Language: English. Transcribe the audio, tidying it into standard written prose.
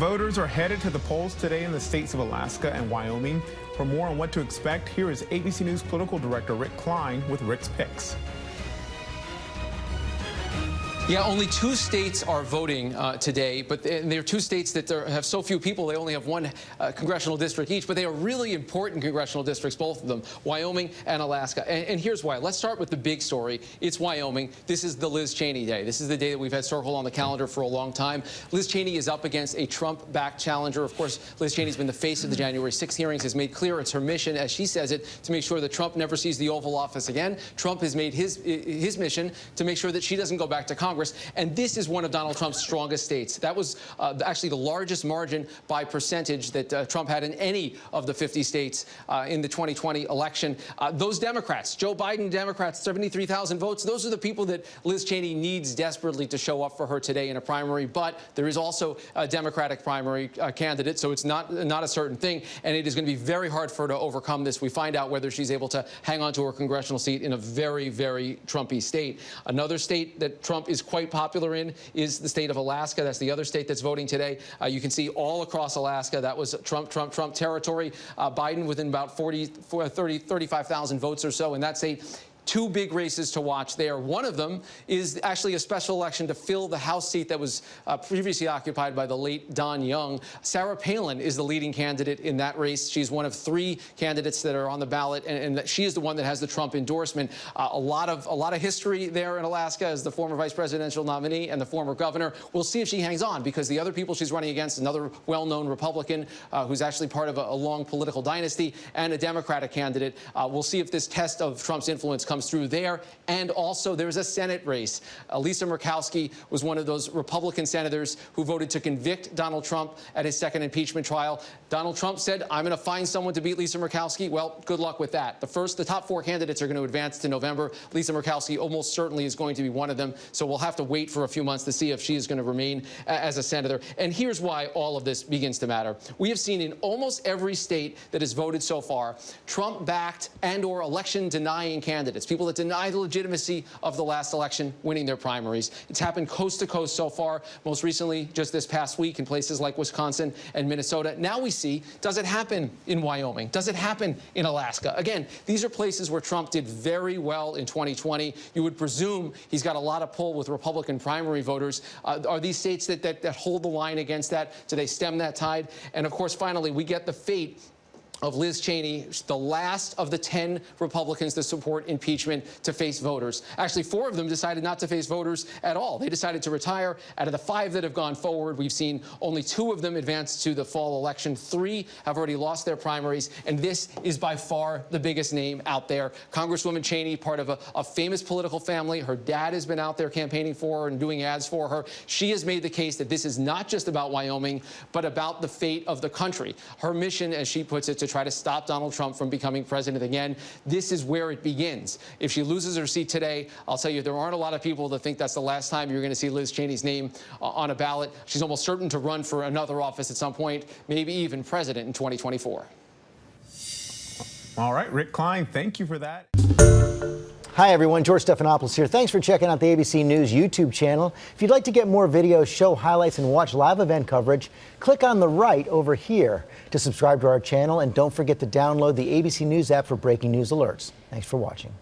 Voters are headed to the polls today in the states of Alaska and Wyoming. For more on what to expect, here is ABC News Political Director Rick Klein with Rick's Picks. Yeah, only 2 states are voting today, but there are 2 states that have so few people, they only have 1 congressional district each, but they are really important congressional districts, both of them, Wyoming and Alaska. And here's why. Let's start with the big story. It's Wyoming. This is the Liz Cheney day. This is the day that we've had circled on the calendar for a long time. Liz Cheney is up against a Trump-backed challenger. Of course, Liz Cheney's been the face of the January 6th hearings, has made clear it's her mission, as she says it, to make sure that Trump never sees the Oval Office again. Trump has made his mission to make sure that she doesn't go back to Congress. And this is one of Donald Trump's strongest states. That was actually the largest margin by percentage that Trump had in any of the 50 states in the 2020 election. Those Democrats, Joe Biden Democrats, 73,000 votes, those are the people that Liz Cheney needs desperately to show up for her today in a primary. But there is also a Democratic primary candidate, so it's not a certain thing. And it is going to be very hard for her to overcome this. We find out whether she's able to hang on to her congressional seat in a very, very Trumpy state. Another state that Trump is quite popular in is the state of Alaska. That's the other state that's voting today. You can see all across Alaska that was Trump territory. Biden within about 35,000 votes or so in that state. 2 big races to watch there. One of them is actually a special election to fill the House seat that was previously occupied by the late Don Young. Sarah Palin is the leading candidate in that race. She's one of 3 candidates that are on the ballot, and she is the one that has the Trump endorsement. A lot of history there in Alaska as the former vice presidential nominee and the former governor. We'll see if she hangs on, because the other people she's running against, another well-known Republican who's actually part of a long political dynasty, and a Democratic candidate. We'll see if this test of Trump's influence comes through there. And also there's a Senate race. Lisa Murkowski was one of those Republican senators who voted to convict Donald Trump at his 2nd impeachment trial. Donald Trump said, I'm going to find someone to beat Lisa Murkowski. Well, good luck with that. The top 4 candidates are going to advance to November. Lisa Murkowski almost certainly is going to be one of them. So we'll have to wait for a few months to see if she is going to remain as a senator. And here's why all of this begins to matter. We have seen in almost every state that has voted so far, Trump-backed and/or election-denying candidates, people that deny the legitimacy of the last election, winning their primaries. It's happened coast to coast so far, most recently just this past week in places like Wisconsin and Minnesota. Now we see, does it happen in Wyoming? Does it happen in Alaska? Again, these are places where Trump did very well in 2020. You would presume he's got a lot of pull with Republican primary voters. Are these states that hold the line against that? Do they stem that tide? And of course, finally, we get the fate of Liz Cheney, the last of the 10 Republicans to support impeachment, to face voters. Actually, 4 of them decided not to face voters at all. They decided to retire. Out of the 5 that have gone forward, we've seen only 2 of them advance to the fall election. 3 have already lost their primaries, and this is by far the biggest name out there. Congresswoman Cheney, part of a famous political family. Her dad has been out there campaigning for her and doing ads for her. She has made the case that this is not just about Wyoming, but about the fate of the country. Her mission, as she puts it, to try to stop Donald Trump from becoming president again. This is where it begins. If she loses her seat today, I'll tell you, there aren't a lot of people that think that's the last time you're going to see Liz Cheney's name on a ballot. She's almost certain to run for another office at some point, maybe even president in 2024. All right, Rick Klein, thank you for that. Hi, everyone. George Stephanopoulos here. Thanks for checking out the ABC News YouTube channel. If you'd like to get more videos, show highlights, and watch live event coverage, click on the right over here to subscribe to our channel. And don't forget to download the ABC News app for breaking news alerts. Thanks for watching.